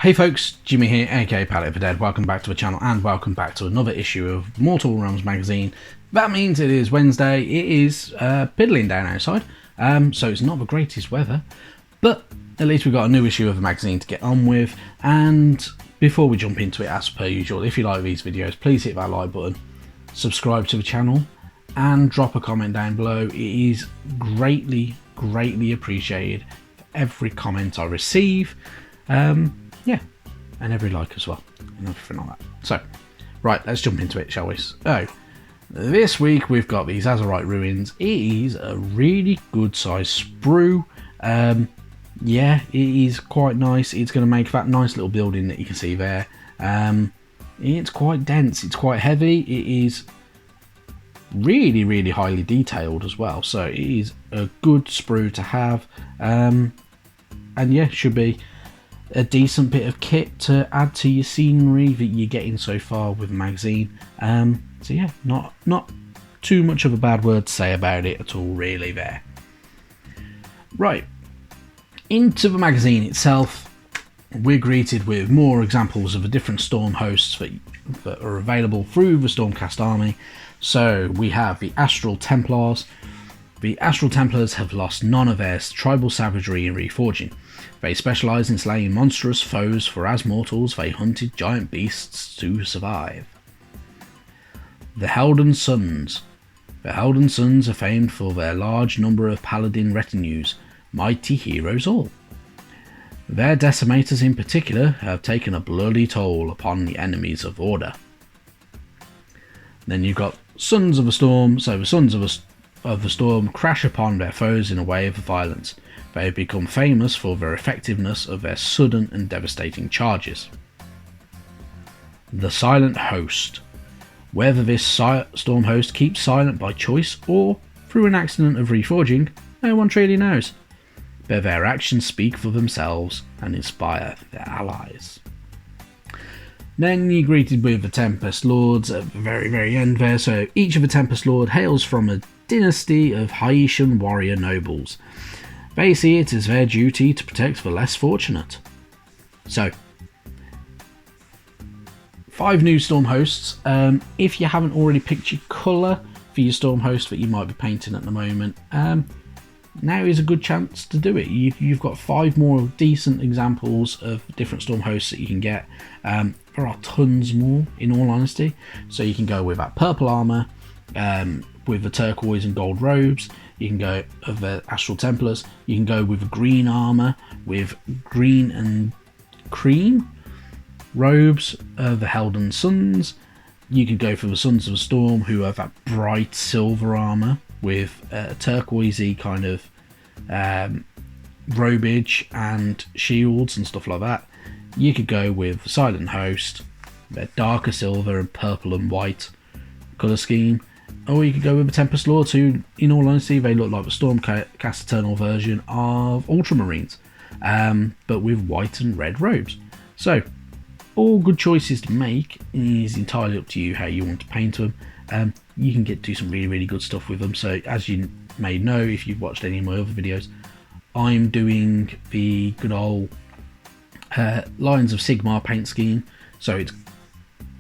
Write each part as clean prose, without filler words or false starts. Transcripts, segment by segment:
Hey folks, Jimmy here, aka Palette for Dead. Welcome back to the channel and welcome back to another issue of Mortal Realms magazine. That means it is Wednesday. It is piddling down outside, so it's not the greatest weather, but at least we've got a new issue of the magazine to get on with. And before we jump into it, as per usual, if you like these videos, please hit that like button, subscribe to the channel, and drop a comment down below. It is greatly appreciated for every comment I receive. Yeah, and every like as well, and everything like that. So, right, let's jump into it, shall we? So, this week we've got these Azerite Ruins. It is a really good size sprue. Yeah, it is quite nice. It's going to make that nice little building that you can see there. It's quite dense, it's quite heavy, it is really highly detailed as well. So it is a good sprue to have, and yeah, should be a decent bit of kit to add to your scenery that you're getting so far with the magazine. So yeah, not too much of a bad word to say about it at all really there. Right, into the magazine itself, we're greeted with more examples of the different storm hosts that are available through the Stormcast army. So we have the Astral Templars. The Astral Templars have lost none of their tribal savagery in reforging. They specialise in slaying monstrous foes, for as mortals they hunted giant beasts to survive. The Helden Sons. The Helden Sons are famed for their large number of paladin retinues, mighty heroes all. Their decimators in particular have taken a bloody toll upon the enemies of Order. Then you've got Sons of the Storm. So the Sons of the Storm crash upon their foes in a wave of violence. They have become famous for their effectiveness of their sudden and devastating charges. The Silent Host. Whether this storm host keeps silent by choice or through an accident of reforging, no one truly knows. But their actions speak for themselves and inspire their allies. Then you're greeted with the Tempest Lords at the very end there. So each of the Tempest Lord hails from a dynasty of Haitian warrior nobles. They see it as their duty to protect the less fortunate. So, 5 new storm hosts. If you haven't already picked your colour for your storm host that you might be painting at the moment, now is a good chance to do it. You've got 5 more decent examples of different storm hosts that you can get. There are tons more, in all honesty. So you can go with that purple armour, with the turquoise and gold robes. You can go of the Astral Templars. You can go with the green armour with green and cream robes of the Helden Sons. You can go for the Sons of the Storm, who have that bright silver armour with turquoisey kind of robage and shields and stuff like that. You could go with the Silent Host, their darker silver and purple and white colour scheme. Or you could go with the Tempest Lords, who, in all honesty, they look like the Stormcast Eternal version of Ultramarines, but with white and red robes. So, all good choices to make. It is entirely up to you how you want to paint them. You can do some really good stuff with them. So, as you may know, if you've watched any of my other videos, I'm doing the good old Lions of Sigmar paint scheme. So it's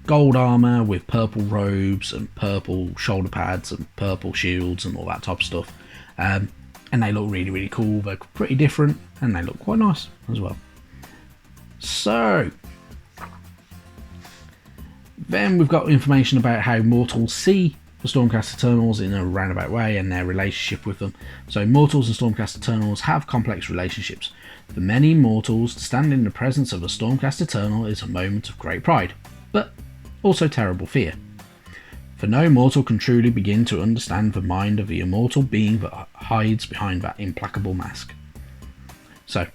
gold armour with purple robes and purple shoulder pads and purple shields and all that type of stuff. And they look really cool. They're pretty different and they look quite nice as well. So, then we've got information about how mortals see the Stormcast Eternals in a roundabout way and their relationship with them. So mortals and Stormcast Eternals have complex relationships. For many mortals, to stand in the presence of a Stormcast Eternal is a moment of great pride, but also terrible fear. For no mortal can truly begin to understand the mind of the immortal being that hides behind that implacable mask. So,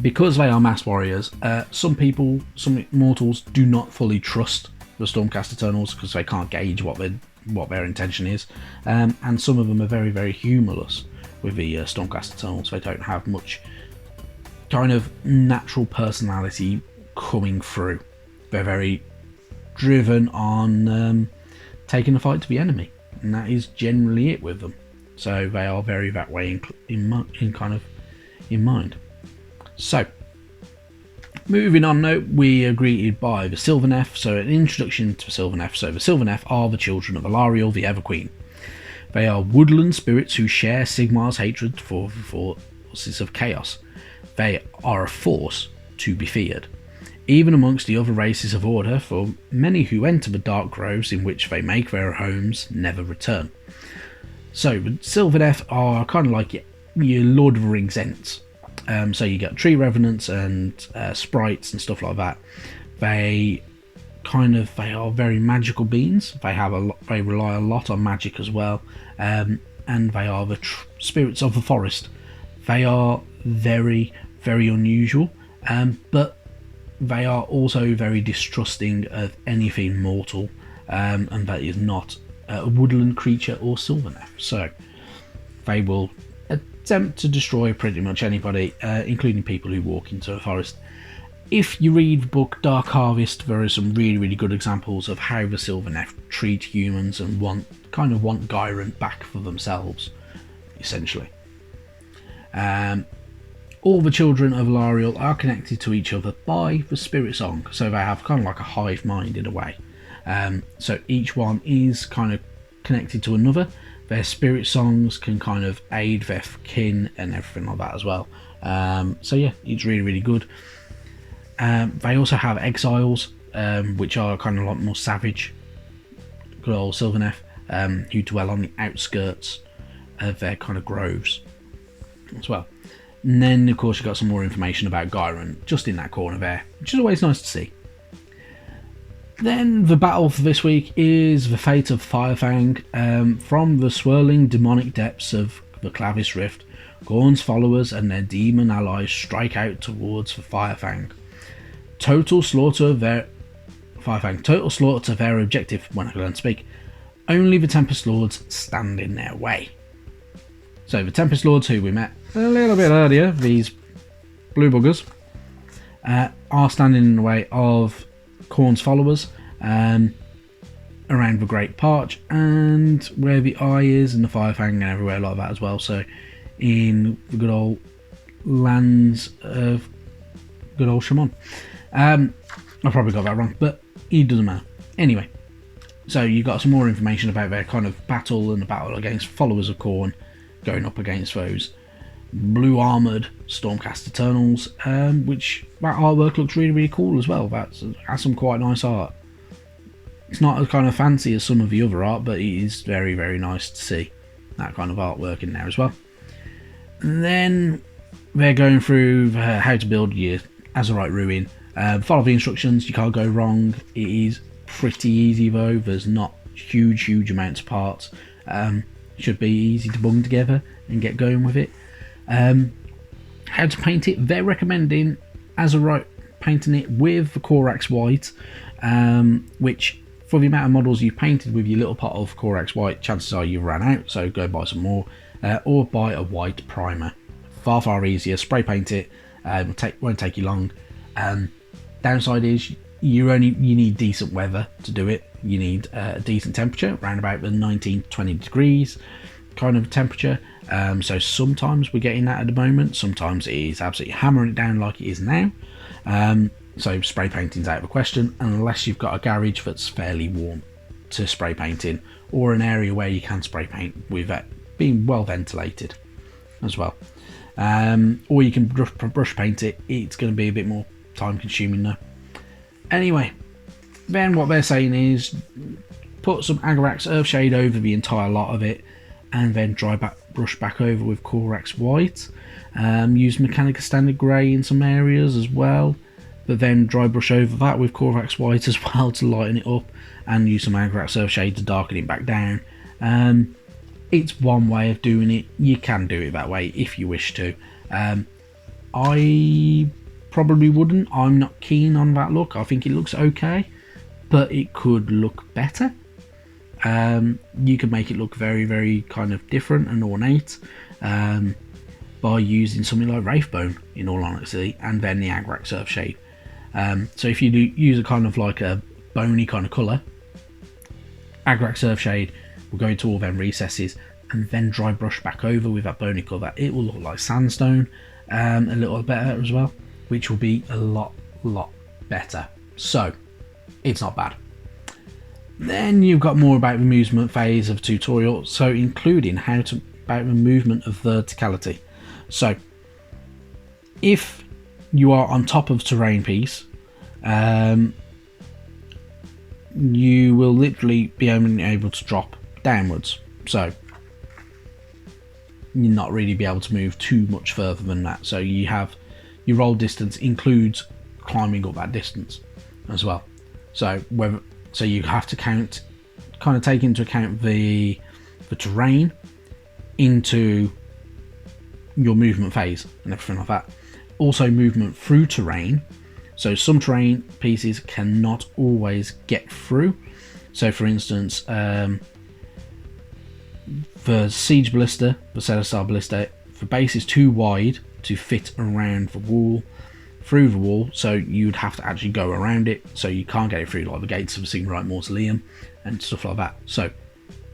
because they are mass warriors, some mortals do not fully trust the Stormcast Eternals because they can't gauge what their intention is, and some of them are very humorless with the Stormcast Eternals. They don't have much kind of natural personality coming through. They're very driven on taking the fight to the enemy, and that is generally it with them. So they are very that way in mind. So Moving on now, we are greeted by the Sylvaneth. So an introduction to Sylvaneth. So the Sylvaneth are the children of Alariel, the Ever-Queen. They are woodland spirits who share Sigmar's hatred for the forces of chaos. They are a force to be feared, even amongst the other races of Order, for many who enter the dark groves in which they make their homes never return. So the Sylvaneth are kind of like your Lord of the Rings Ents. So you get tree revenants and sprites and stuff like that. They are very magical beings. They rely a lot on magic as well, and they are the spirits of the forest. They are very, very unusual, but they are also very distrusting of anything mortal, and that is not a woodland creature or Sylvaneth. So they will attempt to destroy pretty much anybody, including people who walk into a forest. If you read the book Dark Harvest, there are some really, really good examples of how the Sylvaneth treat humans and want Gyrant back for themselves, essentially. All the children of Alariel are connected to each other by the spirit song, so they have kind of like a hive mind in a way. So each one is kind of connected to another. Their spirit songs can kind of aid their kin and everything like that as well. So yeah, it's really, really good. They also have exiles, which are kind of a lot more savage, good old Sylvaneth, who dwell on the outskirts of their kind of groves as well. And then of course you've got some more information about Gyrant just in that corner there, which is always nice to see. Then the battle for this week is the fate of Firefang. From the swirling demonic depths of the Clavis Rift, Gorn's followers and their demon allies strike out towards the Firefang. Total slaughter to their objective, when I can learn to speak. Only the Tempest Lords stand in their way. So the Tempest Lords, who we met a little bit earlier, these blue buggers, are standing in the way of Khorne's followers around the Great Parch and where the Eye is, and the Firefang and everywhere like that as well. So in the good old lands of good old Shaman. I probably got that wrong, but it doesn't matter. Anyway, so you got some more information about their kind of battle and the battle against followers of Khorne, going up against those blue armoured Stormcast Eternals, which that artwork looks really, really cool as well. That's has some quite nice art. It's not as kind of fancy as some of the other art, but it is very, very nice to see that kind of artwork in there as well. And then they're going through how to build your Azerite Ruin. Follow the instructions, you can't go wrong. It is pretty easy though, there's not huge amounts of parts. Should be easy to bung together and get going with it. How to paint it, they're recommending Azerite painting it with the Corax White, which for the amount of models you've painted with your little pot of Corax White, chances are you've ran out, so go buy some more, or buy a white primer. Far easier, spray paint it, won't take you long. Downside is you need decent weather to do it. You need a decent temperature, around about the 19-20 degrees kind of temperature. So sometimes we're getting that at the moment, sometimes it is absolutely hammering it down like it is now. So spray painting's out of the question unless you've got a garage that's fairly warm to spray paint in, or an area where you can spray paint with it being well ventilated as well. Or you can brush paint it. It's going to be a bit more time consuming though. Anyway, then what they're saying is put some Agarax Earthshade over the entire lot of it, and then brush back over with Corax White. Use Mechanica Standard Grey in some areas as well, but then dry brush over that with Corax White as well to lighten it up, and use some Agarax Earthshade to darken it back down. It's one way of doing it. You can do it that way if you wish to. I probably wouldn't. I'm not keen on that look. I think it looks okay, but it could look better. You could make it look very, very kind of different and ornate by using something like Wraithbone, in all honesty, and then the Agarax Earthshade. So if you do use a kind of like a bony kind of colour, Agarax Earthshade will go into all them recesses, and then dry brush back over with that bony colour. It will look like sandstone a little better as well, which will be a lot lot better. So it's not bad. Then you've got more about the movement phase of tutorial, so including about the movement of verticality. So if you are on top of terrain piece, you will literally be only able to drop downwards, so you'll not really be able to move too much further than that. So you have your roll distance includes climbing up that distance as well. So you have to kind of take into account the terrain into your movement phase and everything like that. Also movement through terrain. So some terrain pieces cannot always get through. So for instance, the siege ballista, the celestial ballista, the base is too wide to fit around the wall, through the wall, so you'd have to actually go around it, so you can't get it through like the gates of the Sigmar mausoleum and stuff like that. So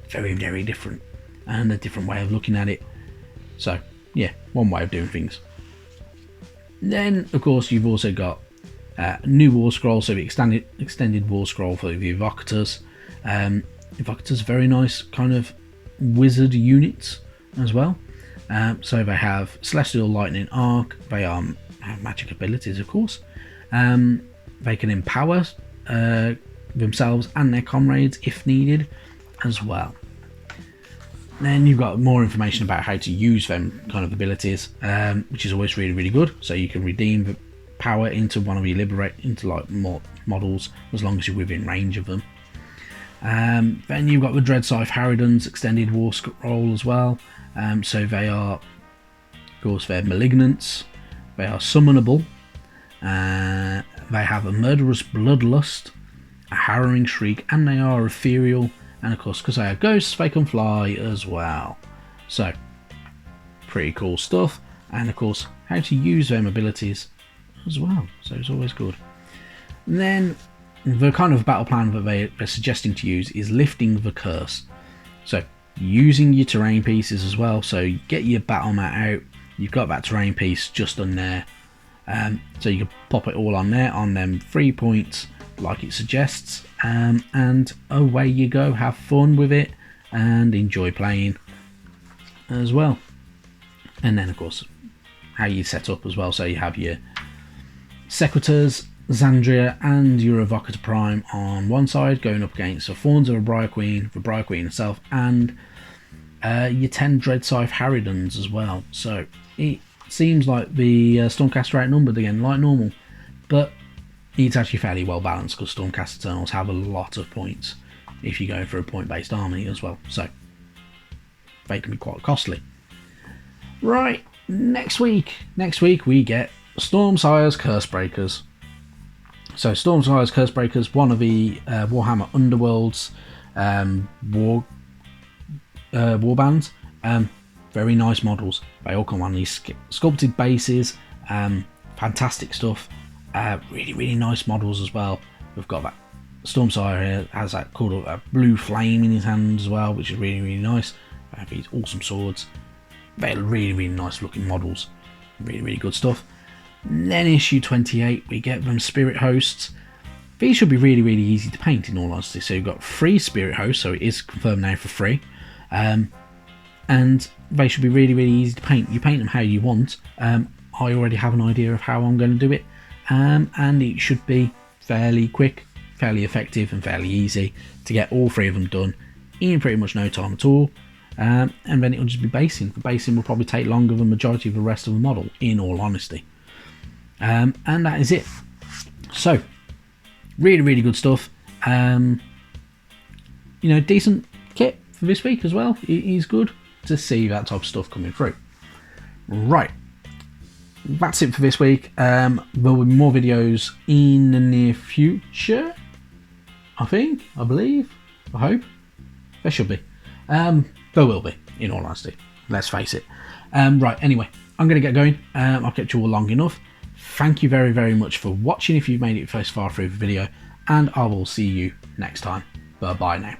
very, very different, and a different way of looking at it. So yeah, one way of doing things. Then of course you've also got new war scroll, so the extended war scroll for the evocators. Evocators, very nice kind of wizard units as well. So they have celestial lightning arc, they have magic abilities of course, they can empower themselves and their comrades if needed as well. Then you've got more information about how to use them kind of abilities, which is always really, really good. So you can redeem the power into one of your into like more models as long as you're within range of them. Then you've got the Dread Scythe Harridan's extended war scroll as well. So they are, of course, they're malignants, they are summonable, they have a murderous bloodlust, a harrowing shriek, and they are ethereal, and of course because they are ghosts they can fly as well. So pretty cool stuff, and of course how to use them abilities as well, so it's always good. And then the kind of battle plan that they're suggesting to use is lifting the curse, so using your terrain pieces as well. So you get your battle mat out, you've got that terrain piece just on there, so you can pop it all on there on them 3 points like it suggests, and away you go, have fun with it and enjoy playing as well. And then of course how you set up as well, so you have your Sequitors, Xandria and your Evocator Prime on one side going up against the Thorns of the Briar Queen herself, and your 10 Dread Scythe Harridans as well. So it seems like the Stormcaster are outnumbered again like normal, but it's actually fairly well balanced because Stormcast Eternals have a lot of points if you go for a point based army as well, so they can be quite costly. Right, next week we get Stormsire's Cursebreakers. So Stormsire's Cursebreakers, one of the Warhammer Underworlds war bands. Very nice models. They all come on these sculpted bases. Fantastic stuff. Really, really nice models as well. We've got that Stormsire here, has that called a blue flame in his hand as well, which is really, really nice. They have these awesome swords. They're really, really nice looking models. Really, really good stuff. And then issue 28, we get them Spirit Hosts. These should be really, really easy to paint in all honesty. So you've got 3 Spirit Hosts, so it is confirmed now for free. And they should be really, really easy to paint. You paint them how you want. I already have an idea of how I'm going to do it. And it should be fairly quick, fairly effective and fairly easy to get all 3 of them done in pretty much no time at all. And then it'll just be basing. The basing will probably take longer than the majority of the rest of the model, in all honesty. And that is it. So really, really good stuff. Decent kit for this week as well. It is good to see that type of stuff coming through. Right, that's it for this week. There will be more videos in the near future, I believe, I hope. There should be. There will be, in all honesty. Let's face it. Right, anyway, I'm going to get going. I've kept you all long enough. Thank you very, very much for watching if you've made it this far through the video, and I will see you next time. Bye-bye now.